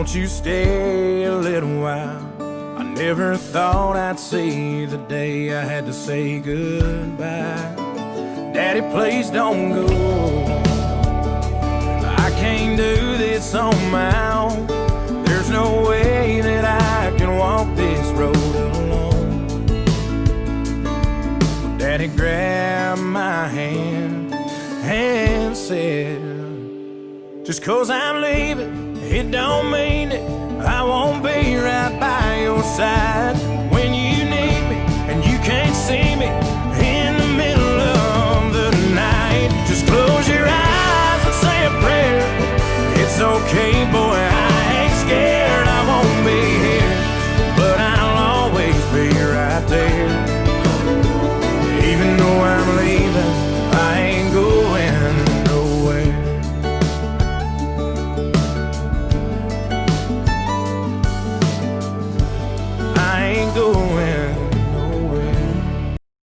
won't you stay a little while? I never thought I'd see the day I had to say goodbye. Daddy, please don't go. I can't do this on my own. There's no way that I can walk this road alone. Daddy grabbed my hand and said, just 'cause I'm leaving, it don't mean that I won't be right by your side when you need me and you can't see me in the middle of the night. Just close your eyes and say a prayer. It's okay, boy, I ain't scared. I won't be here, but I'll always be right there. Even though I'm leaving, I ain't going nowhere. I ain't going